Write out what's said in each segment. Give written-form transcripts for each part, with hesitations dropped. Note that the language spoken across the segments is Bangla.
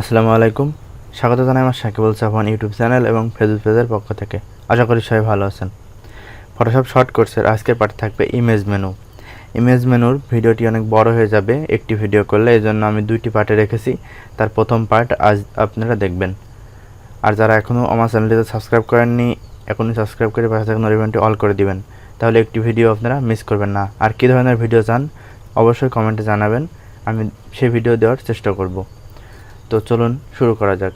আসসালামু আলাইকুম। স্বাগত জানাই আমার সাকিবুল সাফওয়ান ইউটিউব চ্যানেল এবং ফেসবুক পেজের পক্ষ থেকে। আশা করি সবাই ভালো আছেন। ফটোশপ শর্ট কোর্সের আজকের পার্ট থাকবে ইমেজ মেনু। ইমেজ মেনুর ভিডিওটি অনেক বড় হয়ে যাবে একটি ভিডিও করলে, এই জন্য আমি দুইটি পার্টে রেখেছি। তার প্রথম পার্ট আজ আপনারা দেখবেন। আর যারা এখনও আমার চ্যানেলটিতে সাবস্ক্রাইব করেননি, এখনই সাবস্ক্রাইব করে পাশে থাকা নোটিফিকেশনটি অল করে দিবেন, তাহলে একটি ভিডিও আপনারা মিস করবেন না। আর কী ধরনের ভিডিও চান অবশ্যই কমেন্টে জানাবেন, আমি সেই ভিডিও দেওয়ার চেষ্টা করব। তো চলুন শুরু করা যাক।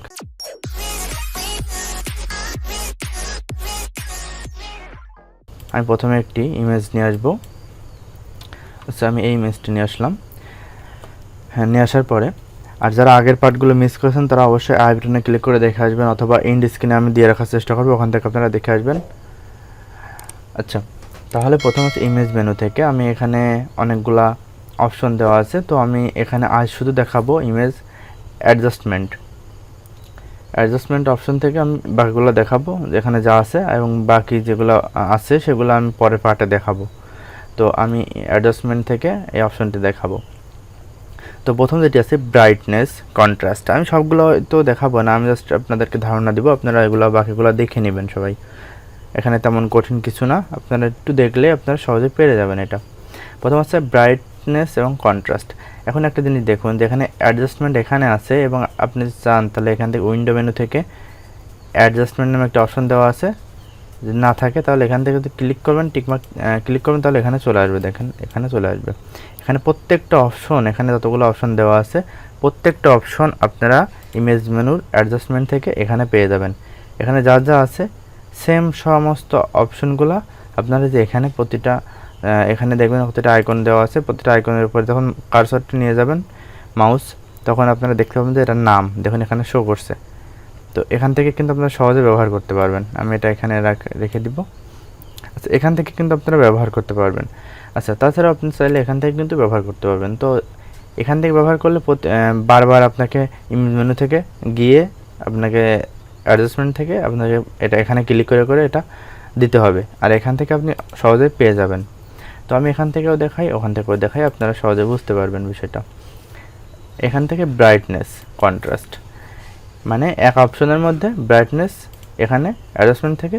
আমি প্রথমে একটি ইমেজ নিয়ে আসবো। আচ্ছা, আমি এই ইমেজটি নিয়ে আসলাম। হ্যাঁ, নিয়ে আসার পরে আর যারা আগের পার্টগুলো মিস করেছেন তারা অবশ্যই আই বাটনে ক্লিক করে দেখে আসবেন, অথবা এন্ড স্ক্রিনে আমি দিয়ে রাখার চেষ্টা করবো, ওখান থেকে আপনারা দেখে আসবেন। আচ্ছা, তাহলে প্রথম হচ্ছে ইমেজ মেনু থেকে আমি এখানে অনেকগুলা অপশন দেওয়া আছে, তো আমি এখানে আজ শুধু দেখাবো ইমেজ অ্যাডজাস্টমেন্ট অপশন থেকে আমি বাকিগুলো দেখাবো যেখানে যা আছে, এবং বাকি যেগুলো আছে সেগুলো আমি পরের পার্টে দেখাবো। তো আমি অ্যাডজাস্টমেন্ট থেকে এই অপশনটি দেখাবো। তো প্রথম যেটি আছে ব্রাইটনেস কন্ট্রাস্ট, আমি সবগুলো তো দেখাবো না, আমি জাস্ট আপনাদেরকে ধারণা দিব, আপনারা এগুলো বাকিগুলো দেখে নেবেন সবাই। এখানে তেমন কঠিন কিছু না, আপনারা একটু দেখলে আপনারা সহজে পেরে যাবেন এটা। প্রথম হচ্ছে ব্রাইটনেস এবং কন্ট্রাস্ট। এখন একটা জিনিস দেখুন, যেখানে অ্যাডজাস্টমেন্ট এখানে আছে এবং আপনি চান তাহলে এখান থেকে উইন্ডো মেনু থেকে অ্যাডজাস্টমেন্ট নামে একটা অপশন দেওয়া আছে, যদি না থাকে তাহলে এখান থেকে যদি ক্লিক করবেন, টিকমার্ক ক্লিক করবেন, তাহলে এখানে চলে আসবে। দেখেন এখানে চলে আসবে। এখানে প্রত্যেকটা অপশন, এখানে যতগুলো অপশন দেওয়া আছে প্রত্যেকটা অপশন আপনারা ইমেজ মেনুর অ্যাডজাস্টমেন্ট থেকে এখানে পেয়ে যাবেন। এখানে যা যা আছে সেম সমস্ত অপশনগুলো আপনারা যে এখানে প্রতিটা এখানে দেখবেন প্রতিটা আইকন দেওয়া আছে, প্রতিটা আইকনের উপরে যখন কার্সরটি নিয়ে যাবেন মাউস, তখন আপনারা দেখতে পাবেন যে এটার নাম দেখুন এখানে শো করছে। তো এখান থেকে কিন্তু আপনারা সহজে ব্যবহার করতে পারবেন। আমি এটা এখানে রেখে দিব। আচ্ছা, এখান থেকে কিন্তু আপনারা ব্যবহার করতে পারবেন। আচ্ছা, তাছাড়া আপনি চাইলে এখান থেকে কিন্তু ব্যবহার করতে পারবেন। তো এখান থেকে ব্যবহার করলে বারবার আপনাকে ইমেজ মেনু থেকে গিয়ে আপনাকে অ্যাডজাস্টমেন্ট থেকে আপনাকে এটা এখানে ক্লিক করে করে এটা দিতে হবে, আর এখান থেকে আপনি সহজে পেয়ে যাবেন। তো আমি এখান থেকেও দেখাই, ওখান থেকেও দেখাই, আপনারা সহজে বুঝতে পারবেন বিষয়টা। এখান থেকে ব্রাইটনেস কন্ট্রাস্ট মানে এক অপশনের মধ্যে ব্রাইটনেস, এখানে অ্যাডজাস্টমেন্ট থেকে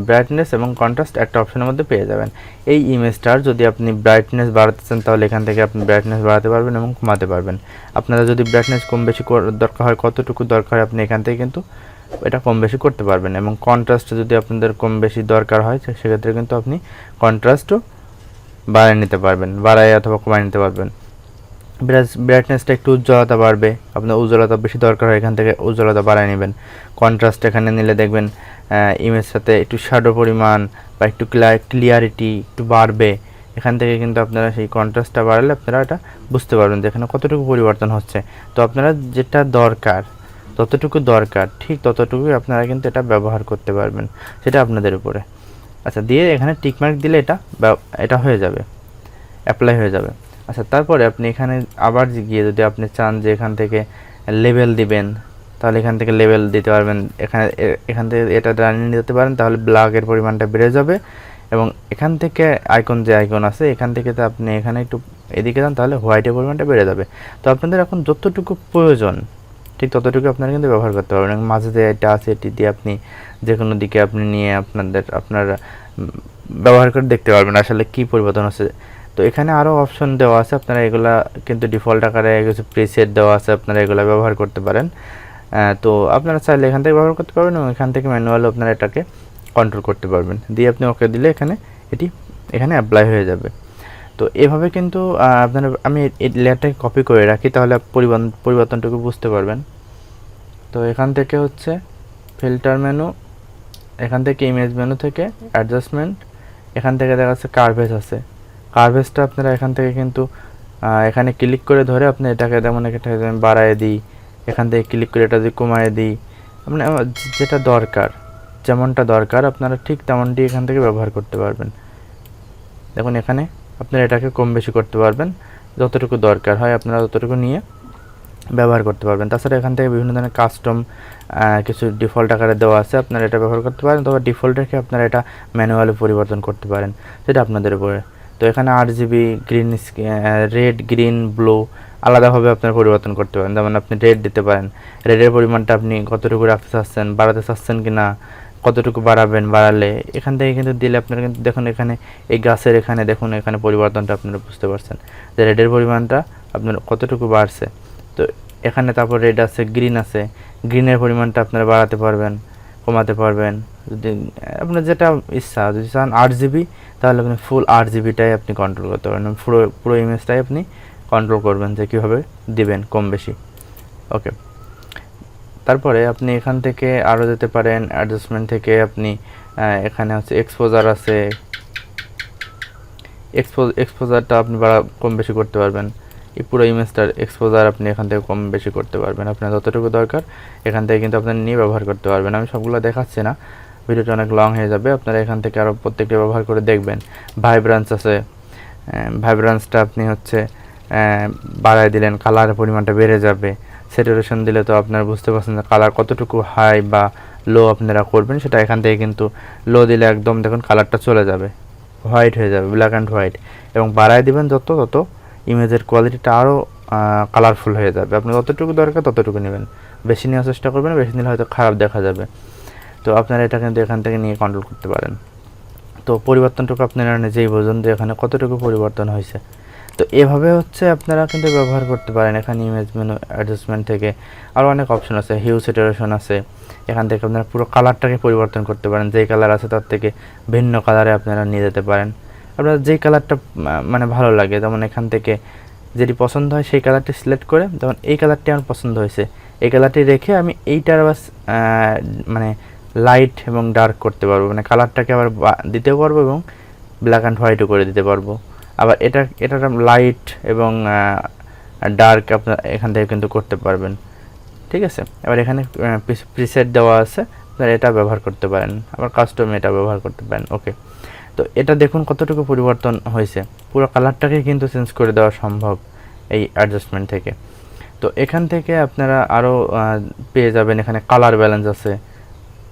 ব্রাইটনেস এবং কন্ট্রাস্ট একটা অপশনের মধ্যে পেয়ে যাবেন। এই ইমেজটার যদি আপনি ব্রাইটনেস বাড়াতে চান তাহলে এখান থেকে আপনি ব্রাইটনেস বাড়াতে পারবেন এবং কমাতে পারবেন। আপনারা যদি ব্রাইটনেস কম বেশি দরকার হয়, কতটুকু দরকার আপনি এখান থেকে কিন্তু এটা কম বেশি করতে পারবেন, এবং কন্ট্রাস্ট যদি আপনাদের কম বেশি দরকার হয় সেক্ষেত্রে কিন্তু আপনি কন্ট্রাস্টও বাড়িয়ে নিতে পারবেন, বাড়ায় অথবা কমায় নিতে পারবেন। ব্রাইটনেসটা একটু উজ্জ্বলতা বাড়বে, আপনার উজ্জ্বলতা বেশি দরকার হয় এখান থেকে উজ্জ্বলতা বাড়ায় নেবেন। কন্ট্রাস্ট এখানে নিলে দেখবেন ইমেজ সাথে একটু শ্যাডো পরিমাণ বা একটু ক্লিয়ারিটি একটু বাড়বে। এখান থেকে কিন্তু আপনারা সেই কন্ট্রাস্টটা বাড়ালে আপনারা এটা বুঝতে পারবেন যে এখানে কতটুকু পরিবর্তন হচ্ছে। তো আপনারা যেটা দরকার, যতটুকু দরকার ঠিক ততটুকুই আপনারা কিন্তু এটা ব্যবহার করতে পারবেন, সেটা আপনাদের উপরে। আচ্ছা, দিয়ে এখানে টিকমার্ক দিলে এটা হয়ে যাবে, অ্যাপ্লাই হয়ে যাবে। আচ্ছা, তারপরে আপনি এখানে আবার গিয়ে যদি আপনি চান যে এখান থেকে লেবেল দিবেন, তাহলে এখান থেকে লেবেল দিতে পারবেন। এখান থেকে এটা রানিয়ে নিতে পারেন, তাহলে ব্ল্যাকের পরিমাণটা বেড়ে যাবে। এবং এখান থেকে যে আইকন আছে এখান থেকে তো আপনি এখানে একটু এদিকে যান, তাহলে হোয়াইটের পরিমাণটা বেড়ে যাবে। তো আপনাদের এখন যতটুকু প্রয়োজন ঠিক ততটুকু আপনারা কিন্তু ব্যবহার করতে পারবেন। এবং মাঝে যে এটা আছে এটি দিয়ে আপনি যে কোনো দিকে আপনি নিয়ে আপনারা ব্যবহার করে দেখতে পারবেন আসলে কী পরিবর্তন হচ্ছে। তো এখানে আরও অপশন দেওয়া আছে, আপনারা এগুলা কিন্তু ডিফল্ট আকারে কিছু প্রিসেট দেওয়া আছে, আপনারা এগুলো ব্যবহার করতে পারেন। তো আপনারা চাইলে এখান থেকে ব্যবহার করতে পারবেন, এবং এখান থেকে ম্যানুয়ালি আপনারা এটাকে কন্ট্রোল করতে পারবেন। দিয়ে আপনি ওকে দিলে এখানে অ্যাপ্লাই হয়ে যাবে। তো এভাবে কিন্তু আপনারা, আমি এই লেয়ারটাকে কপি করে রাখি, তাহলে পরিবর্তনটুকু বুঝতে পারবেন। তো এখান থেকে হচ্ছে ফিল্টার মেনু, এখান থেকে ইমেজ মেনু থেকে অ্যাডজাস্টমেন্ট, এখান থেকে দেখা যাচ্ছে কার্ভেজ আছে। কার্ভেজটা আপনারা এখান থেকে কিন্তু এখানে ক্লিক করে ধরে আপনি এটাকে যেমন এটাকে বাড়ায় দিই, এখান থেকে ক্লিক করে এটা যদি কমায় দিই, মানে যেটা দরকার, যেমনটা দরকার আপনারা ঠিক তেমনটি এখান থেকে ব্যবহার করতে পারবেন। দেখুন এখানে আপনারা এটাকে কম বেশি করতে পারবেন, যতটুকু দরকার হয় আপনারা ততটুকু নিয়ে ব্যবহার করতে পারবেন। তাছাড়া এখান থেকে বিভিন্ন ধরনের কাস্টম কিছু ডিফল্ট আকারে দেওয়া আছে, আপনারা এটা ব্যবহার করতে পারেন, তবে ডিফল্ট রেখে আপনারা এটা ম্যানুয়ালি পরিবর্তন করতে পারেন, সেটা আপনাদের উপরে। তো এখানে RGB green, red, green, blue আলাদাভাবে আপনারা পরিবর্তন করতে পারেন। যেমন আপনি রেট দিতে পারেন, রেটের পরিমাণটা আপনি কতটুকু রাখতে চাচ্ছেন, বাড়াতে চাচ্ছেন কি না, কতটুকু বাড়াবেন, বাড়ালে এখান থেকে কিন্তু দিলে আপনারা কিন্তু দেখুন এখানে এই গাছের এখানে দেখুন এখানে পরিবর্তনটা আপনারা বুঝতে পারছেন যে রেটের পরিমাণটা আপনার কতটুকু বাড়ছে। তো এখানে তারপর রেড আছে, গ্রিন আছে, গ্রিনের পরিমাণটা আপনারা বাড়াতে পারবেন, কমাতে পারবেন, যদি আপনার যেটা ইচ্ছা। যদি চান 8 GB তাহলে আপনি ফুল 8 GBটাই আপনি কন্ট্রোল করতে পারবেন, পুরো পুরো ইমেজটাই আপনি কন্ট্রোল করবেন যে কীভাবে দিবেন কম বেশি। ওকে, তারপরে আপনি এখান থেকে আরও যেতে পারেন অ্যাডজাস্টমেন্ট থেকে আপনি এখানে হচ্ছে এক্সপোজার আছে, এক্সপোজারটা আপনি কম বেশি করতে পারবেন। এই পুরো ইমেজটার এক্সপোজার আপনি এখান থেকে কম বেশি করতে পারবেন, আপনার যতটুকু দরকার এখান থেকে কিন্তু আপনার নিয়ে ব্যবহার করতে পারবেন। আমি সবগুলো দেখাচ্ছি না, ভিডিওটা অনেক লং হয়ে যাবে, আপনারা এখান থেকে আরও প্রত্যেকটা ব্যবহার করে দেখবেন। ভাইব্রান্স আছে, ভাইব্রান্সটা আপনি হচ্ছে বাড়ায় দিলেন, কালারের পরিমাণটা বেড়ে যাবে। স্যাচুরেশন দিলে তো আপনারা বুঝতে পারছেন যে কালার কতটুকু হাই বা লো আপনারা করবেন, সেটা এখান থেকে কিন্তু লো দিলে একদম দেখুন কালারটা চলে যাবে, হোয়াইট হয়ে যাবে, ব্ল্যাক অ্যান্ড হোয়াইট। এবং বাড়ায় দিবেন যত তত ইমেজের কোয়ালিটিটা আরও কালারফুল হয়ে যাবে। আপনি যতটুকু দরকার ততটুকু নেবেন, বেশি নেওয়ার চেষ্টা করবেন, বেশি নিলে হয়তো খারাপ দেখা যাবে। তো আপনারা এটা কিন্তু এখান থেকে নিয়ে কন্ট্রোল করতে পারেন। তো পরিবর্তনটুকু আপনারা নিজেই বুঝুন যে এখানে কতটুকু পরিবর্তন হয়েছে। তো এভাবে হচ্ছে আপনারা কিন্তু ব্যবহার করতে পারেন। এখানে ইমেজ মেনু অ্যাডজাস্টমেন্ট থেকে আরও অনেক অপশন আছে, হিউ স্যাচুরেশন আছে, এখান থেকে আপনারা পুরো কালারটাকে পরিবর্তন করতে পারেন, যেই কালার আছে তার থেকে ভিন্ন কালারে আপনারা নিয়ে যেতে পারেন। আপনার যেই কালারটা মানে ভালো লাগে, যেমন এখান থেকে যেটি পছন্দ হয় সেই কালারটি সিলেক্ট করে, যেমন এই কালারটি আমার পছন্দ হয়েছে, এই কালারটি রেখে আমি এইটার বাস মানে লাইট এবং ডার্ক করতে পারবো, মানে কালারটাকে আবার দিতেও পারবো এবং ব্ল্যাক অ্যান্ড হোয়াইটও করে দিতে পারবো। আবার এটা লাইট এবং ডার্ক আপনার এখান থেকে কিন্তু করতে পারবেন, ঠিক আছে। এবার এখানে প্রিসেট দেওয়া আছে, আপনারা এটা ব্যবহার করতে পারেন, আবার কাস্টম এটা ব্যবহার করতে পারেন। ওকে, তো এটা দেখুন কতটুকু পরিবর্তন হয়েছে, পুরো কালারটাকে কিন্তু চেঞ্জ করে দেওয়া সম্ভব এই অ্যাডজাস্টমেন্ট থেকে। তো এখান থেকে আপনারা আরও পেয়ে যাবেন, এখানে কালার ব্যালেন্স আছে,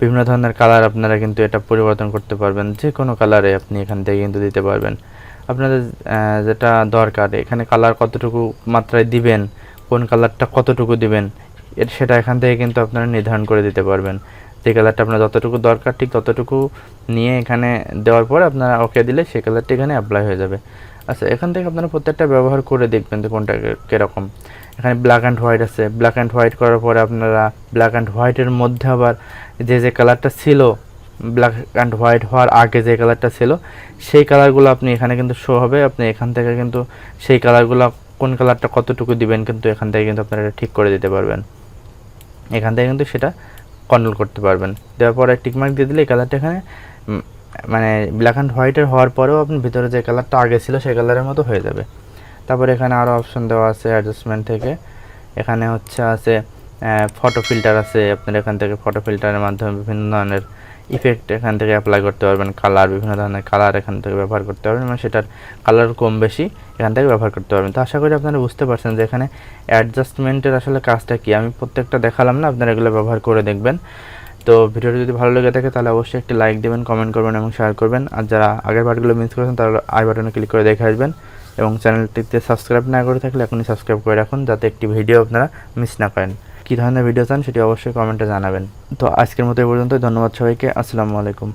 বিভিন্ন ধরনের কালার আপনারা কিন্তু এটা পরিবর্তন করতে পারবেন, যে কোনো কালারে আপনি এখান থেকে কিন্তু দিতে পারবেন আপনাদের যেটা দরকার। এখানে কালার কতটুকু মাত্রায় দিবেন, কোন কালারটা কতটুকু দিবেন, সেটা এখান থেকে কিন্তু আপনারা নির্ধারণ করে দিতে পারবেন। যে কালারটা আপনার যতটুকু দরকার ঠিক ততটুকু নিয়ে এখানে দেওয়ার পরে আপনারা ওকে দিলে সেই কালারটি এখানে অ্যাপ্লাই হয়ে যাবে। আচ্ছা, এখান থেকে আপনারা প্রত্যেকটা ব্যবহার করে দেখবেন যে কোনটা কীরকম। এখানে ব্ল্যাক অ্যান্ড হোয়াইট আছে, ব্ল্যাক অ্যান্ড হোয়াইট করার পরে আপনারা ব্ল্যাক অ্যান্ড হোয়াইটের মধ্যে আবার যে কালারটা ছিল, ব্ল্যাক অ্যান্ড হোয়াইট হওয়ার আগে যে কালারটা ছিল সেই কালারগুলো আপনি এখানে কিন্তু শো হবে। আপনি এখান থেকে কিন্তু সেই কালারগুলো কোন কালারটা কতটুকু দিবেন কিন্তু এখান থেকে কিন্তু আপনারা ঠিক করে দিতে পারবেন, এখান থেকে কিন্তু সেটা কন্ট্রোল করতে পারবেন। দেওয়ার পরে টিকমার্ক দিয়ে দিলে এই কালারটা এখানে মানে ব্ল্যাক অ্যান্ড হোয়াইটের হওয়ার পরেও আপনি ভিতরে যে কালারটা আগে ছিল সেই কালারের মতো হয়ে যাবে। তারপরে এখানে আরও অপশন দেওয়া আছে অ্যাডজাস্টমেন্ট থেকে, এখানে আছে ফটো ফিল্টার আছে, আপনার এখান থেকে ফটো ফিল্টারের মাধ্যমে বিভিন্ন ধরনের ইফেক্ট এখান থেকে অ্যাপ্লাই করতে পারবেন, কালার বিভিন্ন ধরনের কালার এখান থেকে ব্যবহার করতে পারবেন, মানে সেটার কালার কম বেশি এখান থেকে ব্যবহার করতে পারবেন। তো আশা করি আপনারা বুঝতে পারছেন যে এখানে অ্যাডজাস্টমেন্টের আসলে কাজটা কি। আমি প্রত্যেকটা দেখালাম না, আপনারা এগুলো ব্যবহার করে দেখবেন। তো ভিডিওটি যদি ভালো লেগে থাকে তাহলে অবশ্যই একটি লাইক দেবেন, কমেন্ট করবেন এবং শেয়ার করবেন। আর যারা আগের পার্টগুলো মিস করেছেন তাহলে আই বাটনে ক্লিক করে দেখে আসবেন এবং চ্যানেলটিতে সাবস্ক্রাইব না করে থাকলে এখনই সাবস্ক্রাইব করে রাখুন, যাতে একটি ভিডিও আপনারা মিস না করেন। কী ধরনের ভিডিও চান সেটি অবশ্যই কমেন্টে জানাবেন। তো আজকের মতো এই পর্যন্ত, ধন্যবাদ সবাইকে, আসসালামু আলাইকুম।